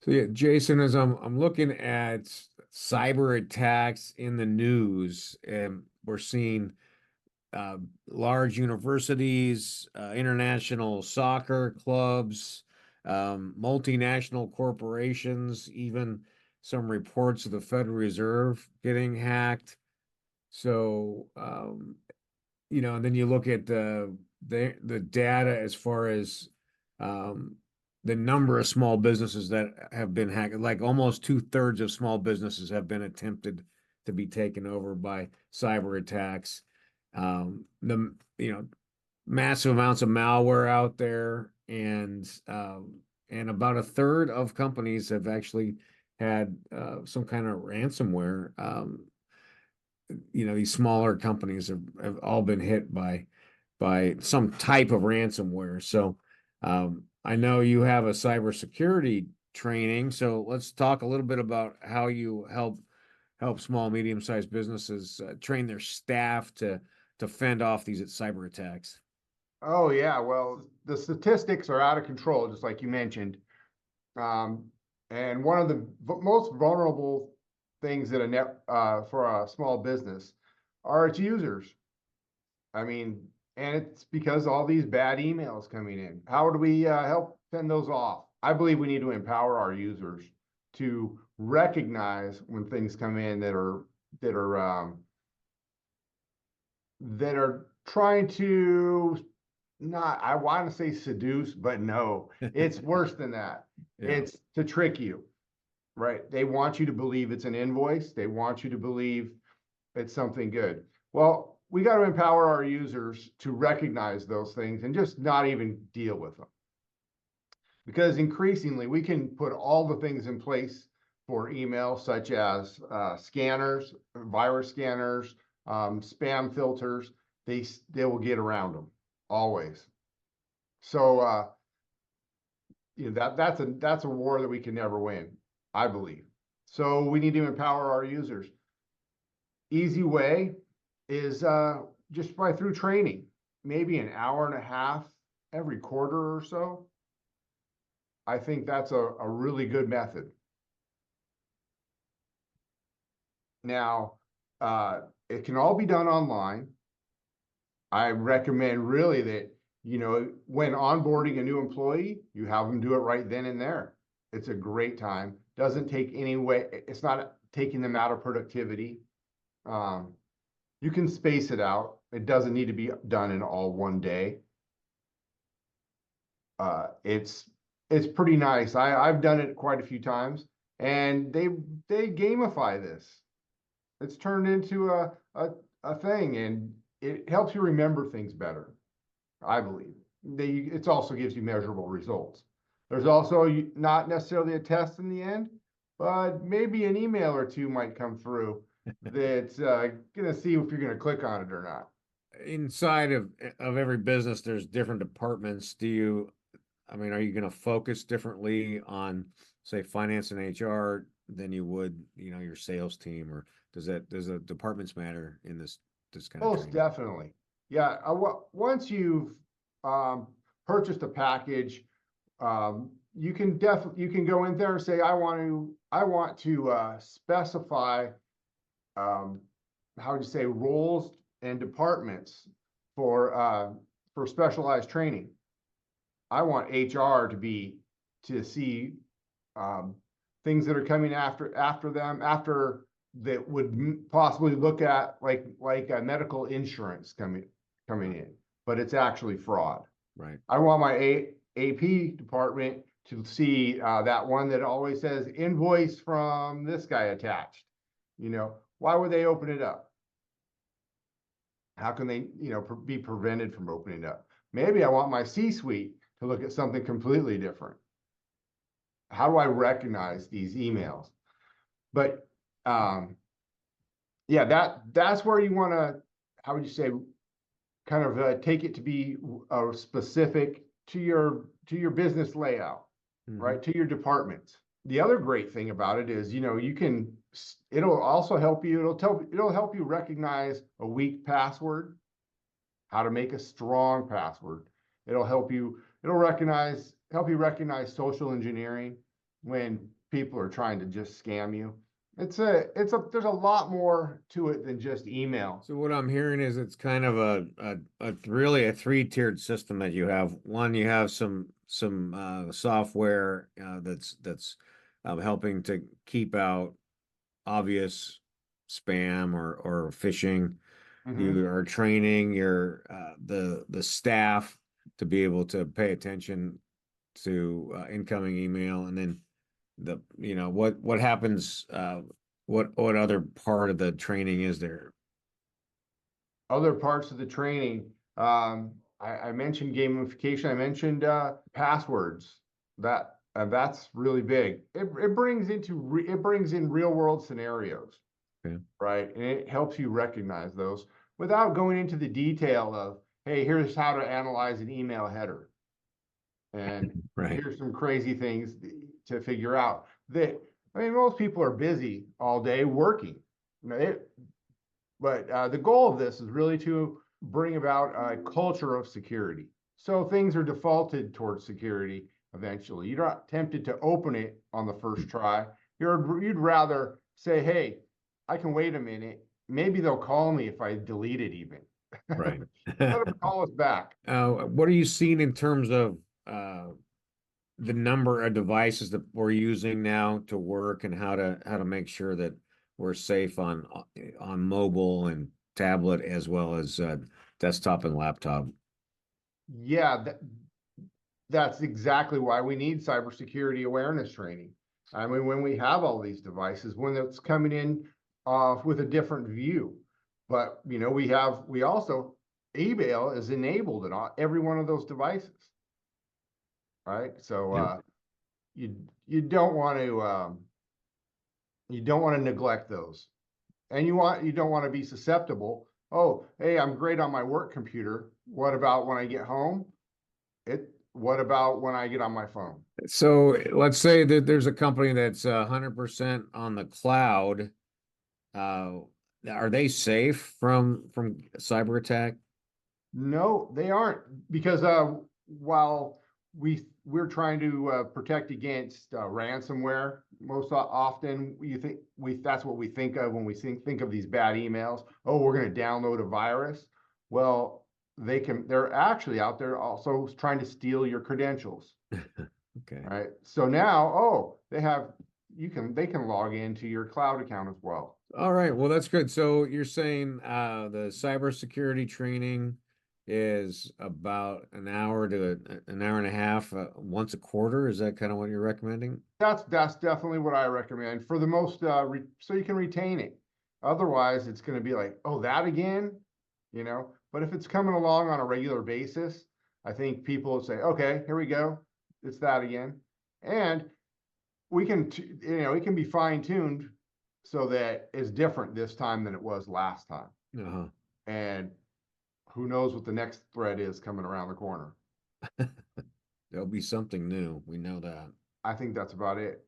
So yeah, Jason, as I'm looking at cyber attacks in the news, and we're seeing uh, large universities, international soccer clubs, multinational corporations, even some reports of the Federal Reserve getting hacked. So and then you look at the data as far as um, the number of small businesses that have been hacked. Like almost two-thirds of small businesses have been attempted to be taken over by cyber attacks. The massive amounts of malware out there, and about a third of companies have actually had some kind of ransomware. These smaller companies have all been hit by some type of ransomware. So I know you have a cybersecurity training, so let's talk a little bit about how you help small, medium-sized businesses train their staff to fend off these cyber attacks. Oh yeah, well, the statistics are out of control, just like you mentioned. Um, and one of the most vulnerable things that for a small business are its users. I mean, and it's because all these bad emails coming in. How do we help fend those off? I believe we need to empower our users to recognize when things come in that are that are trying to not, I want to say seduce, but no, it's worse than that. Yeah. It's to trick you, right? They want you to believe it's an invoice. They want you to believe it's something good. Well, we got to empower our users to recognize those things and just not even deal with them. Because increasingly, we can put all the things in place for email, such as scanners, virus scanners, spam filters. They will get around them always. So that's a war that we can never win, I believe. So we need to empower our users. Easy way is just by through training, maybe an hour and a half every quarter or so. I think that's a really good method. Now, it can all be done online. I recommend really that, when onboarding a new employee, you have them do it right then and there. It's a great time. Doesn't take any way, it's not taking them out of productivity. Um, you can space it out. It doesn't need to be done in all one day. It's pretty nice. I've done it quite a few times, and they gamify this. It's turned into a thing, and it helps you remember things better, I believe. It also gives you measurable results. There's also not necessarily a test in the end, but maybe an email or two might come through that's going to see if you're going to click on it or not. Inside of every business, there's different departments. Are you going to focus differently on, say, finance and HR than you would, your sales team, or does the departments matter in this kind of Most training? definitely. Yeah. Once you've um, purchased a package, you can go in there and say, I want to specify, um, how would you say, roles and departments for specialized training. I want HR to see um, things that are coming after them, after that would possibly look at like a medical insurance coming in, but it's actually fraud. Right. I want my AP department to see that one that always says invoice from this guy attached. Why would they open it up? How can they, be prevented from opening it up? Maybe I want my C-suite to look at something completely different. How do I recognize these emails? But yeah, that's where you want to, how would you say, kind of take it to be specific to your business layout, Hmm. right? To your departments. The other great thing about it is, it'll also help you, it'll help you recognize a weak password, how to make a strong password. It'll help you recognize social engineering. when people are trying to just scam you. There's a lot more to it than just email. So what I'm hearing is it's kind of a really a three-tiered system that you have. One, you have some software that's helping to keep out obvious spam or phishing. Mhm. You are training your the staff to be able to pay attention to incoming email, and then what happens what other part of the training is there? Other parts of the training, I mentioned gamification. I mentioned passwords. That's really big. It brings in real world scenarios, Okay. right? And it helps you recognize those without going into the detail of, hey, here's how to analyze an email header, and Right. here's some crazy things to figure out. I mean, most people are busy all day working. You know, but the goal of this is really to bring about a culture of security. So things are defaulted towards security eventually. You're not tempted to open it on the first try. You'd rather say, hey, I can wait a minute. Maybe they'll call me if I delete it even. Right. Let them call us back. What are you seeing in terms of the number of devices that we're using now to work, and how to make sure that we're safe on mobile and tablet as well as desktop and laptop? Yeah, that's exactly why we need cybersecurity awareness training. I mean, when we have all these devices, when it's coming in with a different view, but we also email is enabled in every one of those devices, right? So Yep. you you don't want to neglect those, and you don't want to be susceptible. Oh, hey, I'm great on my work computer. What about when I get home? What about when I get on my phone? So let's say that there's a company that's 100% on the cloud. Uh, are they safe from cyber attack? No, they aren't, because while we're trying to protect against ransomware, most often you think that's what we think of when we think of these bad emails. Oh, we're going to download a virus. Well, they're actually out there also trying to steal your credentials. Okay. Right. So now, oh, they can log into your cloud account as well. All right. Well, that's good. So you're saying the cybersecurity training is about an hour to an hour and a half once a quarter. Is that kind of what you're recommending? That's definitely what I recommend for the most so you can retain it. Otherwise, it's going to be like, oh, that again, you know. But if it's coming along on a regular basis, I think people will say, okay, here we go, it's that again, and it can be fine tuned so that it's different this time than it was last time. Uh-huh. And who knows what the next threat is coming around the corner. There'll be something new. We know that. I think that's about it.